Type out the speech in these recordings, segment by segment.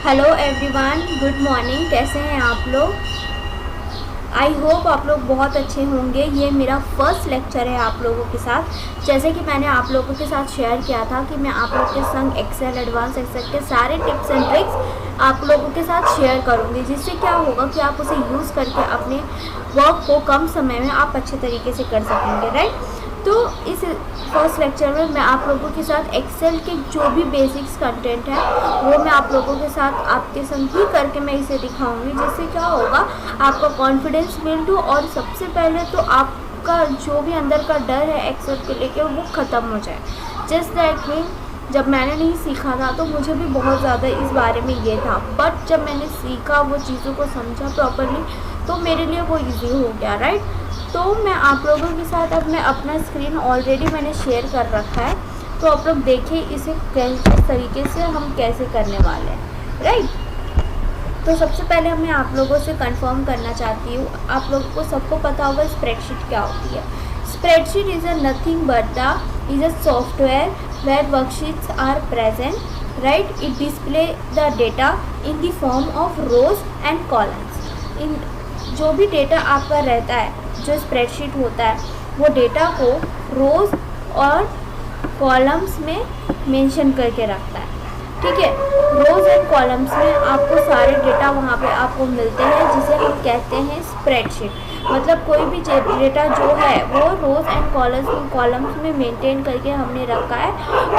Hello everyone, good morning. कैसे हैं आप लोग? आई होप आप लोग बहुत अच्छे होंगे। ये मेरा फर्स्ट लेक्चर है आप लोगों के साथ। जैसे कि मैंने आप लोगों के साथ शेयर किया था कि मैं आप लोगों के संग एक्सेल, एडवांस एक्सेल के सारे टिप्स एंड ट्रिक्स आप लोगों के साथ शेयर करूँगी, जिससे क्या होगा कि आप उसे यूज़ करके अपने वर्क को कम समय में आप अच्छे तरीके से कर सकेंगे, राइट। तो इस फर्स्ट लेक्चर में मैं आप लोगों के साथ एक्सेल के जो भी बेसिक्स कंटेंट है वो मैं आप लोगों के साथ आपके संग ही करके मैं इसे दिखाऊंगी, जिससे क्या होगा आपका कॉन्फिडेंस बिल्ड हो और सबसे पहले तो आपका जो भी अंदर का डर है एक्सेल को लेकर वो ख़त्म हो जाए। जस्ट लाइक मी, जब मैंने नहीं सीखा था तो मुझे भी बहुत ज़्यादा इस बारे में ये था, बट जब मैंने सीखा, वो चीज़ों को समझा प्रॉपरली, तो मेरे लिए वो इजी हो गया, राइट। तो मैं आप लोगों के साथ अब मैं अपना स्क्रीन ऑलरेडी मैंने शेयर कर रखा है, तो आप लोग देखिए इसे किस तरीके से हम कैसे करने वाले हैं, राइट। तो सबसे पहले मैं आप लोगों से कंफर्म करना चाहती हूँ, आप लोगों को सबको पता होगा स्प्रेडशीट क्या होती है। Spreadsheet is a nothing but is a software where worksheets are present, right. It display the data in the form of rows and columns. इन जो भी डेटा आपका रहता है, जो स्प्रेडशीट होता है, वो डेटा को रोज़ और कॉलम्स में मेंशन करके रखता है, ठीक है। रोज़ एंड कॉलम्स में आपको सारे डेटा वहाँ पे आपको मिलते हैं, जिसे हम कहते हैं स्प्रेडशीट। मतलब कोई भी डेटा जो है वो रोज़ एंड कॉलम्स में मेंटेन करके हमने रखा है,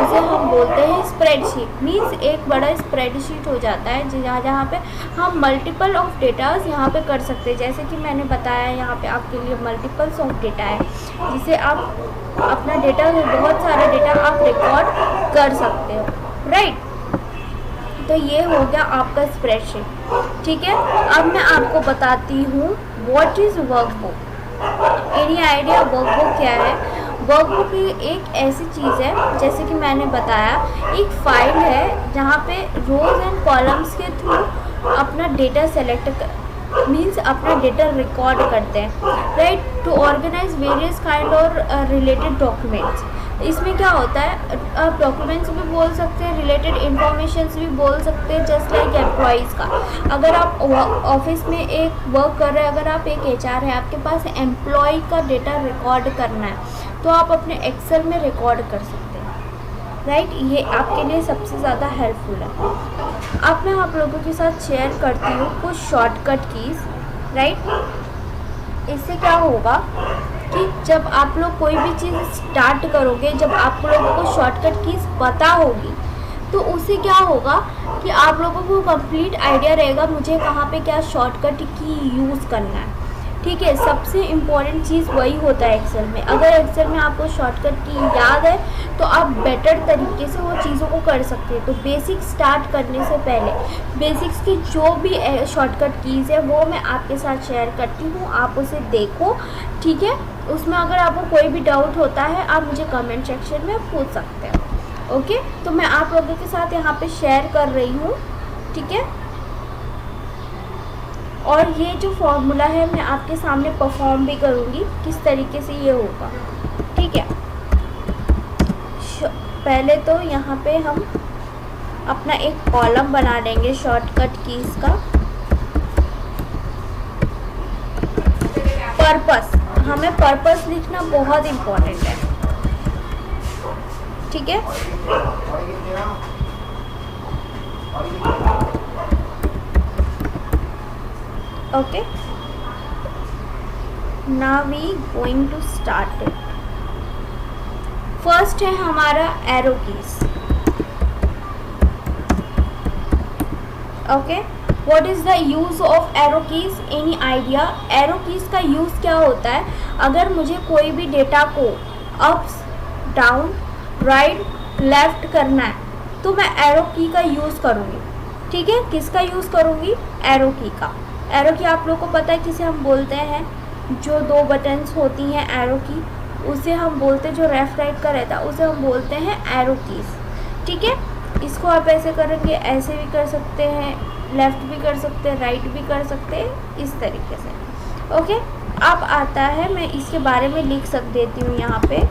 उसे हम बोलते हैं स्प्रेडशीट। मीन्स एक बड़ा स्प्रेडशीट हो जाता है जहाँ पे हम मल्टीपल ऑफ डेटाज यहाँ पे कर सकते हैं। जैसे कि मैंने बताया, यहाँ पे आपके लिए मल्टीपल्स ऑफ डेटा है, जिसे आप अपना डेटा, बहुत सारा डेटा आप रिकॉर्ड कर सकते हो, राइट। तो ये हो गया आपका स्प्रेडशीट, ठीक है। अब मैं आपको बताती हूँ what is workbook. Any idea workbook क्या है? वर्कबुक एक ऐसी चीज़ है, जैसे कि मैंने बताया, एक फाइल है जहाँ पे रोज़ एंड कॉलम्स के थ्रू अपना डेटा सेलेक्ट मीन्स अपना डेटा रिकॉर्ड करते हैं, right, to organise various kind और रिलेटेड डॉक्यूमेंट्स। इसमें क्या होता है, आप डॉक्यूमेंट्स भी बोल सकते हैं, रिलेटेड इन्फॉर्मेशंस भी बोल सकते हैं, जस्ट लाइक एम्प्लॉइज़ का। अगर आप ऑफिस में एक वर्क कर रहे हैं, अगर आप एक HR है, आपके पास एम्प्लॉय का डेटा रिकॉर्ड करना है, तो आप अपने एक्सेल में रिकॉर्ड कर सकते हैं, राइट। ये आपके लिए सबसे ज़्यादा हेल्पफुल है। अब मैं आप लोगों के साथ शेयर करती हूँ कुछ शॉर्टकट कीज़, राइट। इससे क्या होगा कि जब आप लोग कोई भी चीज़ स्टार्ट करोगे, जब आप लोगों को शॉर्टकट कीज़ पता होगी, तो उससे क्या होगा कि आप लोगों को कंप्लीट आइडिया रहेगा मुझे कहाँ पे क्या शॉर्टकट की यूज़ करना है, ठीक है। सबसे इम्पॉर्टेंट चीज़ वही होता है एक्सेल में। अगर एक्सेल में आपको शॉर्टकट की याद है तो आप बेटर तरीके से वो चीज़ों को कर सकते हैं। तो बेसिक स्टार्ट करने से पहले बेसिक्स की जो भी शॉर्टकट कीज़ है वो मैं आपके साथ शेयर करती हूँ, आप उसे देखो, ठीक है। उसमें अगर आपको कोई भी डाउट होता है आप मुझे कमेंट सेक्शन में पूछ सकते हो, ओके। तो मैं आप लोगों के साथ यहाँ पे शेयर कर रही हूँ, ठीक है। और ये जो फॉर्मूला है मैं आपके सामने परफॉर्म भी करूँगी किस तरीके से ये होगा, ठीक है। पहले तो यहाँ पे हम अपना एक कॉलम बना लेंगे शॉर्टकट कीज़ का। पर्पस, हमें पर्पस लिखना बहुत इम्पोर्टेंट है, ठीक है। Okay, now we going to start it. First है हमारा arrow keys, okay. What is the use of arrow keys? Any idea? Arrow keys का यूज़ क्या होता है? अगर मुझे कोई भी डेटा को अप्स, डाउन, राइट, लेफ्ट करना है तो मैं एरो की का यूज़ करूँगी, ठीक है। किसका यूज़ करूँगी? एरो की का। एरो की आप लोग को पता है किसे हम बोलते हैं? जो दो बटन्स होती हैं एरो की, उसे हम बोलते हैं, जो लेफ्ट राइट का रहता है उसे हम बोलते हैं एरो कीज़, ठीक है। इसको आप ऐसे करेंगे, ऐसे भी कर सकते हैं, लेफ़्ट भी कर सकते हैं, राइट भी कर सकते हैं, इस तरीके से, ओके। अब आता है, मैं इसके बारे में लिख देती हूँ यहाँ पे,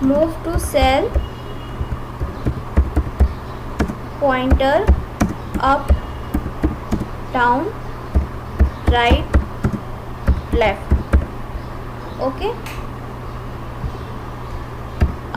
move to cell pointer up down right left, okay,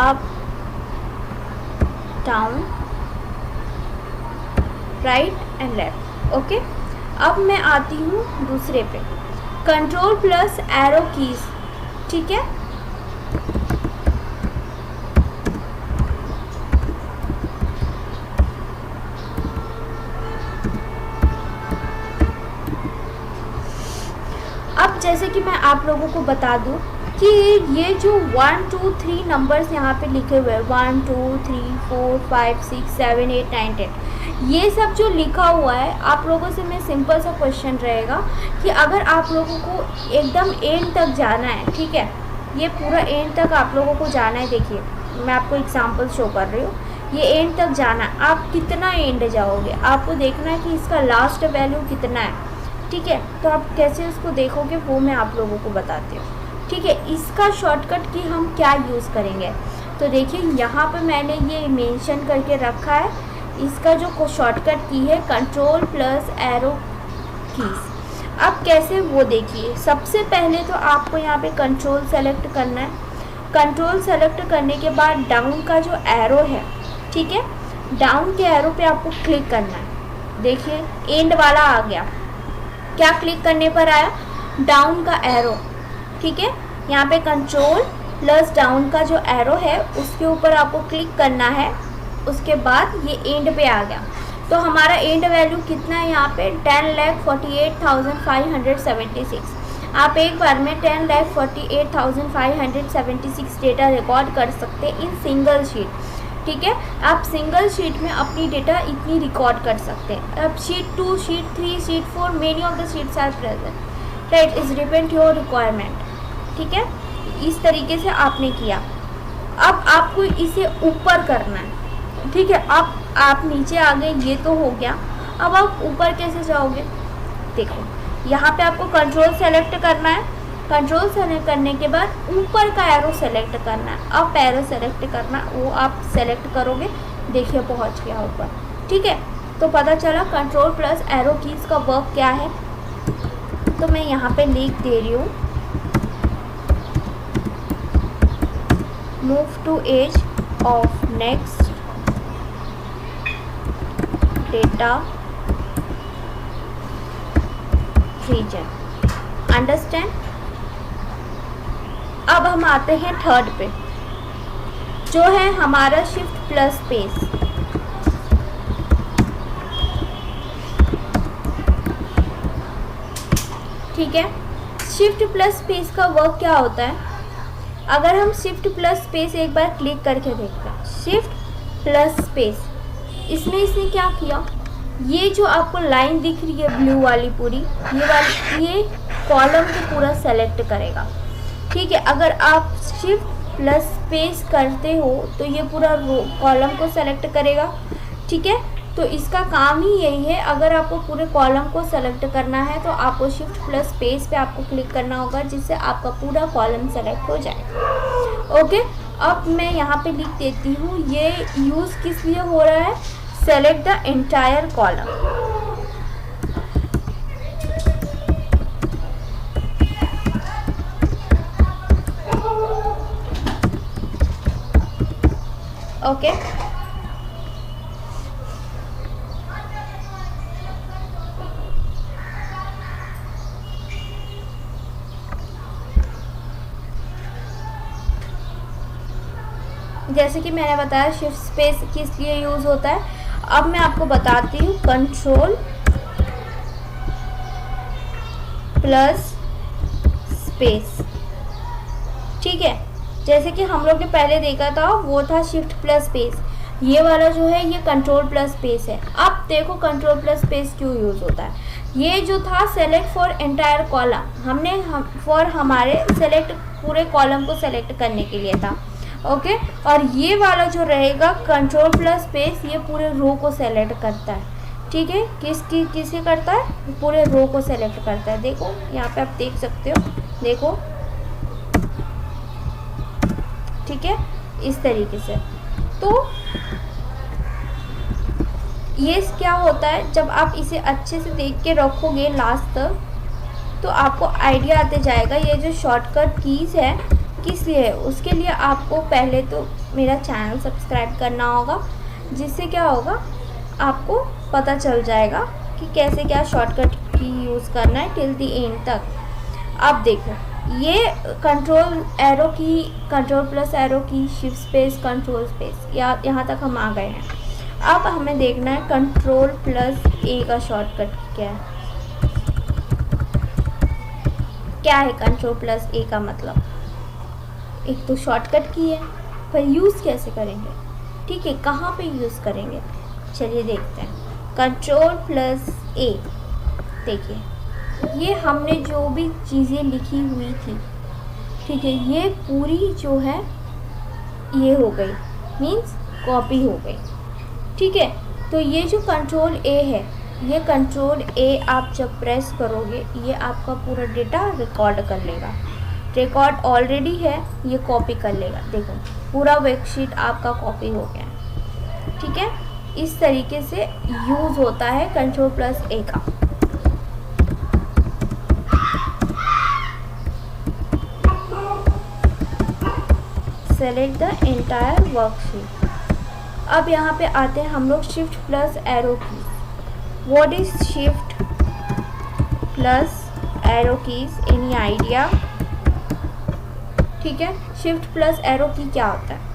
up down right and left, okay. अब मैं आती हूँ दूसरे पे, कंट्रोल प्लस एरो कीज, ठीक है। अब जैसे कि मैं आप लोगों को बता दूं कि ये जो 1 2 3 नंबर्स यहाँ पे लिखे हुए हैं, 1 2 3 4 5 6 7 8 9 10, ये सब जो लिखा हुआ है, आप लोगों से मैं सिंपल सा क्वेश्चन रहेगा कि अगर आप लोगों को एकदम एंड तक जाना है, ठीक है, ये पूरा एंड तक आप लोगों को जाना है। देखिए मैं आपको एग्जाम्पल शो कर रही हूँ, ये एंड तक जाना है, आप कितना एंड जाओगे, आपको देखना है कि इसका लास्ट वैल्यू कितना है, ठीक है। तो आप कैसे उसको देखोगे वो मैं आप लोगों को बताती हूँ, ठीक है। इसका शॉर्टकट की हम क्या यूज़ करेंगे, तो देखिए यहाँ पे मैंने ये मेंशन करके रखा है, इसका जो शॉर्टकट की है कंट्रोल प्लस एरो कीज। अब कैसे वो देखिए, सबसे पहले तो आपको यहाँ पे कंट्रोल सेलेक्ट करना है। कंट्रोल सेलेक्ट करने के बाद डाउन का जो एरो है, ठीक है, डाउन के एरो पे आपको क्लिक करना है। देखिए एंड वाला आ गया, क्या क्लिक करने पर आया, डाउन का एरो, ठीक है। यहाँ पे कंट्रोल प्लस डाउन का जो एरो है उसके ऊपर आपको क्लिक करना है, उसके बाद ये एंड पे आ गया। तो हमारा एंड वैल्यू कितना है यहाँ पे, 10,48,576। आप एक बार में 10,48,576 डेटा रिकॉर्ड कर सकते हैं इन सिंगल शीट, ठीक है। आप सिंगल शीट में अपनी डेटा इतनी रिकॉर्ड कर सकते हैं। अब sheet 2, sheet 3, sheet 4, many of the sheets are present, right, is depend your requirement, ठीक है। इस तरीके से आपने किया। अब आपको इसे ऊपर करना है, ठीक है। आप नीचे आ गए, ये तो हो गया। अब आप ऊपर कैसे जाओगे, देखो यहाँ पे आपको कंट्रोल सेलेक्ट करना है, कंट्रोल सेलेक्ट करने के बाद ऊपर का एरो सेलेक्ट करना है, अप एरो सेलेक्ट करना, वो आप सेलेक्ट करोगे, देखिए पहुँच गया ऊपर, ठीक है। तो पता चला कंट्रोल प्लस एरो कीज का वर्क क्या है। तो मैं यहाँ पे लिख दे रही हूँ, move to edge of next data region, understand. अब हम आते हैं थर्ड पे, जो है हमारा शिफ्ट प्लस स्पेस, ठीक है। शिफ्ट प्लस स्पेस का वर्क क्या होता है, अगर हम शिफ्ट प्लस स्पेस एक बार क्लिक करके देखते हैं, शिफ्ट प्लस स्पेस, इसमें इसने क्या किया, ये जो आपको लाइन दिख रही है ब्लू वाली पूरी, ये कॉलम को पूरा सेलेक्ट करेगा, ठीक है। अगर आप शिफ्ट प्लस स्पेस करते हो तो ये पूरा कॉलम को सेलेक्ट करेगा, ठीक है। तो इसका काम ही यही है, अगर आपको पूरे कॉलम को सेलेक्ट करना है तो आपको शिफ्ट प्लस स्पेस पे आपको क्लिक करना होगा, जिससे आपका पूरा कॉलम सेलेक्ट हो जाए, ओके। अब मैं यहाँ पे लिख देती हूँ, ये यूज़ किस लिए हो रहा है, select the entire column, okay. जैसे कि मैंने बताया शिफ्ट स्पेस किस लिए यूज़ होता है। अब मैं आपको बताती हूँ कंट्रोल प्लस स्पेस, ठीक है। जैसे कि हम लोग ने पहले देखा था वो था शिफ्ट प्लस स्पेस, ये वाला जो है ये कंट्रोल प्लस स्पेस है। अब देखो कंट्रोल प्लस स्पेस क्यों यूज़ होता है, ये जो था सेलेक्ट फॉर एंटायर कॉलम, हमने फॉर हमारे सेलेक्ट पूरे कॉलम को सेलेक्ट करने के लिए था, ओके। और ये वाला जो रहेगा कंट्रोल प्लस स्पेस, ये पूरे रो को सेलेक्ट करता है, ठीक है। किसे करता है, पूरे रो को सेलेक्ट करता है। देखो यहाँ पे आप देख सकते हो, देखो, ठीक है, इस तरीके से। तो ये क्या होता है, जब आप इसे अच्छे से देख के रखोगे लास्ट तक तो आपको आइडिया आते जाएगा ये जो शॉर्टकट कीज़ है किस लिए है। उसके लिए आपको पहले तो मेरा चैनल सब्सक्राइब करना होगा, जिससे क्या होगा आपको पता चल जाएगा कि कैसे क्या शॉर्टकट की यूज़ करना है टिल द एंड तक। अब देखो ये कंट्रोल एरो की, कंट्रोल प्लस एरो की, शिफ्ट स्पेस, कंट्रोल स्पेस, यहाँ तक हम आ गए हैं। अब हमें देखना है कंट्रोल प्लस ए का शॉर्टकट क्या है। क्या है कंट्रोल प्लस ए का मतलब? एक तो शॉर्टकट की है, पर यूज़ कैसे करेंगे, ठीक है, कहाँ पे यूज़ करेंगे, चलिए देखते हैं। कंट्रोल प्लस ए, देखिए ये हमने जो भी चीज़ें लिखी हुई थी, ठीक है, ये पूरी जो है ये हो गई, मीन्स कॉपी हो गई, ठीक है। तो ये जो कंट्रोल ए है, ये कंट्रोल ए आप जब प्रेस करोगे ये आपका पूरा डेटा रिकॉर्ड कर लेगा। रिकॉर्ड ऑलरेडी है, ये कॉपी कर लेगा। देखो पूरा वर्कशीट आपका कॉपी हो गया है, ठीक है। इस तरीके से यूज़ होता है कंट्रोल प्लस ए का। Select the entire worksheet. अब यहाँ पे आते हैं हम लोग shift plus arrow key. What is shift plus arrow keys, any idea? ठीक है, शिफ्ट प्लस एरो की क्या होता है?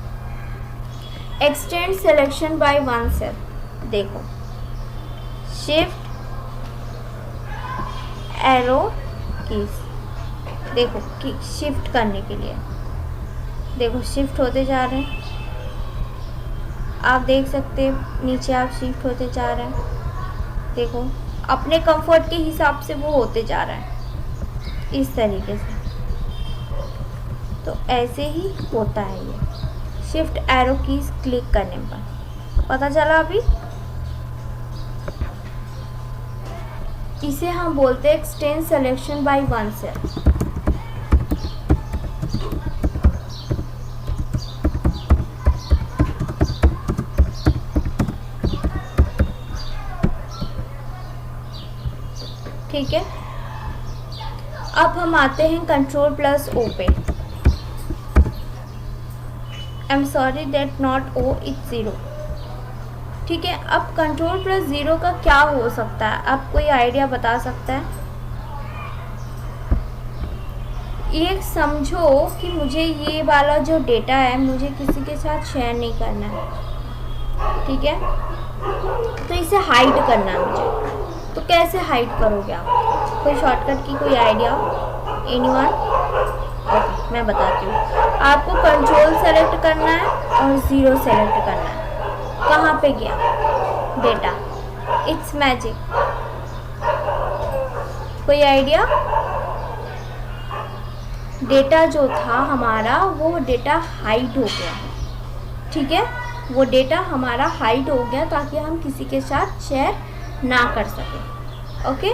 Extend selection by one cell. देखो शिफ्ट एरो कीज, देखो कि शिफ्ट करने के लिए, देखो शिफ्ट होते जा रहे हैं, आप देख सकते हैं नीचे आप शिफ्ट होते जा रहे हैं। देखो अपने कंफर्ट के हिसाब से वो होते जा रहा है इस तरीके से। तो ऐसे ही होता है ये शिफ्ट एरो कीज क्लिक करने पर। पता चला अभी? इसे हम बोलते हैं extend selection by one cell. ठीक है, अब हम आते हैं कंट्रोल प्लस ओ पे। आई am sorry that not oh it's zero. ठीक है, अब कंट्रोल प्लस ज़ीरो का क्या हो सकता है? आप कोई आइडिया बता सकता है? ये समझो कि मुझे ये वाला जो डेटा है मुझे किसी के साथ शेयर नहीं करना है, ठीक है, तो इसे हाइड करना है मुझे। तो कैसे हाइड करोगे आप? कोई शॉर्टकट की कोई आइडिया? एनीवन? ओके, मैं बताती हूँ। आपको कंट्रोल सेलेक्ट करना है और ज़ीरो सेलेक्ट करना है। कहाँ पे गया डेटा? It's magic. कोई आइडिया? डेटा जो था हमारा वो डेटा हाइड हो गया, ठीक है, वो डेटा हमारा हाइड हो गया ताकि हम किसी के साथ शेयर ना कर सकें। ओके,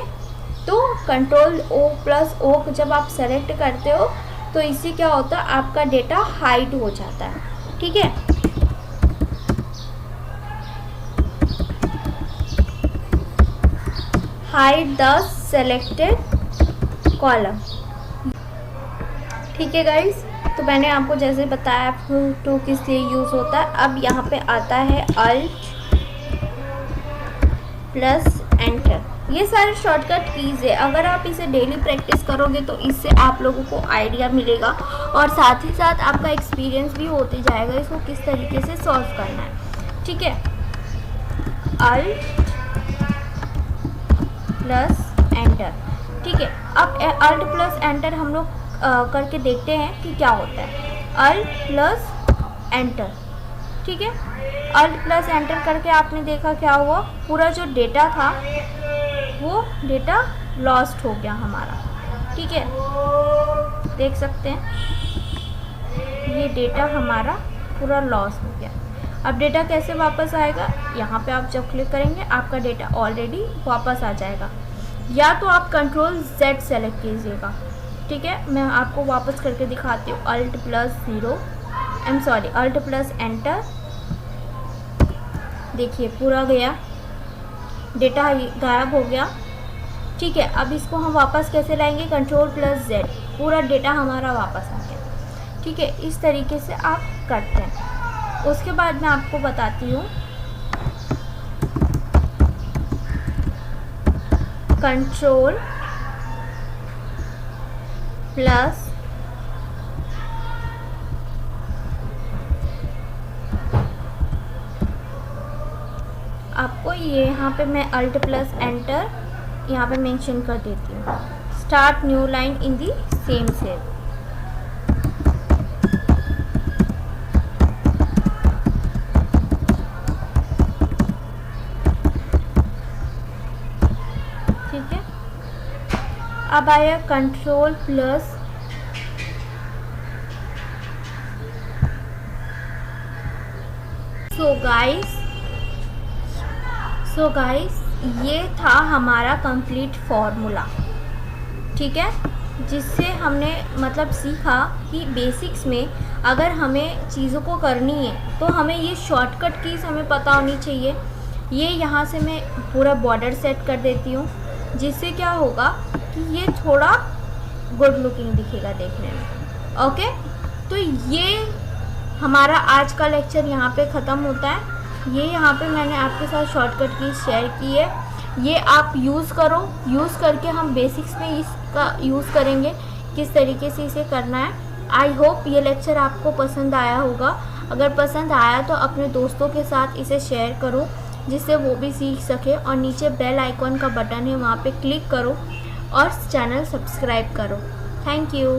तो कंट्रोल ओ प्लस ओ जब आप सेलेक्ट करते हो तो इससे क्या होता है, आपका डेटा हाइड हो जाता है, ठीक है। Hide the selected column. ठीक है गाइस, तो मैंने आपको जैसे बताया तो किस लिए यूज़ होता है। अब यहाँ पे आता है अल्ट प्लस एंटर। ये सारे शॉर्टकट कीज़ है, अगर आप इसे डेली प्रैक्टिस करोगे तो इससे आप लोगों को आइडिया मिलेगा और साथ ही साथ आपका एक्सपीरियंस भी होते जाएगा इसको किस तरीके से सॉल्व करना है, ठीक है। अल्ट प्लस एंटर, ठीक है। अब अल्ट प्लस एंटर हम लोग करके देखते हैं कि क्या होता है। अल्ट प्लस एंटर, ठीक है। अल्ट प्लस एंटर करके आपने देखा क्या हुआ, पूरा जो डेटा था वो डेटा लॉस्ट हो गया हमारा, ठीक है, देख सकते हैं ये डेटा हमारा पूरा लॉस हो गया। अब डेटा कैसे वापस आएगा? यहाँ पे आप जब क्लिक करेंगे आपका डेटा ऑलरेडी वापस आ जाएगा, या तो आप कंट्रोल Z सेलेक्ट कीजिएगा, ठीक है। मैं आपको वापस करके दिखाती हूँ। Alt plus zero, I am sorry, alt plus enter, देखिए पूरा गया, डेटा गायब हो गया। ठीक है, अब इसको हम वापस कैसे लाएंगे, Ctrl+Z, पूरा डेटा हमारा वापस आ गया। ठीक है, इस तरीके से आप करते हैं। उसके बाद मैं आपको बताती हूँ Ctrl+ आपको ये यहाँ पे मैं Alt+Enter यहाँ पे मेंशन कर देती हूँ, start new line in the same cell. ठीक है, अब आया Ctrl+, सो गाइस ये था हमारा कंप्लीट फॉर्मूला। ठीक है, जिससे हमने मतलब सीखा कि बेसिक्स में अगर हमें चीज़ों को करनी है तो हमें ये शॉर्टकट कीज़ हमें पता होनी चाहिए। ये यहाँ से मैं पूरा बॉर्डर सेट कर देती हूँ, जिससे क्या होगा कि ये थोड़ा गुड लुकिंग दिखेगा देखने में। ओके, तो ये हमारा आज का लेक्चर यहाँ पे ख़त्म होता है। ये यहाँ पे मैंने आपके साथ शॉर्टकट की शेयर की है, ये आप यूज़ करो। यूज़ करके हम बेसिक्स में इसका यूज़ करेंगे, किस तरीके से इसे करना है। आई होप ये लेक्चर आपको पसंद आया होगा। अगर पसंद आया तो अपने दोस्तों के साथ इसे शेयर करो, जिससे वो भी सीख सके। और नीचे बेल आइकॉन का बटन है, वहाँ पे क्लिक करो और चैनल सब्सक्राइब करो। Thank you.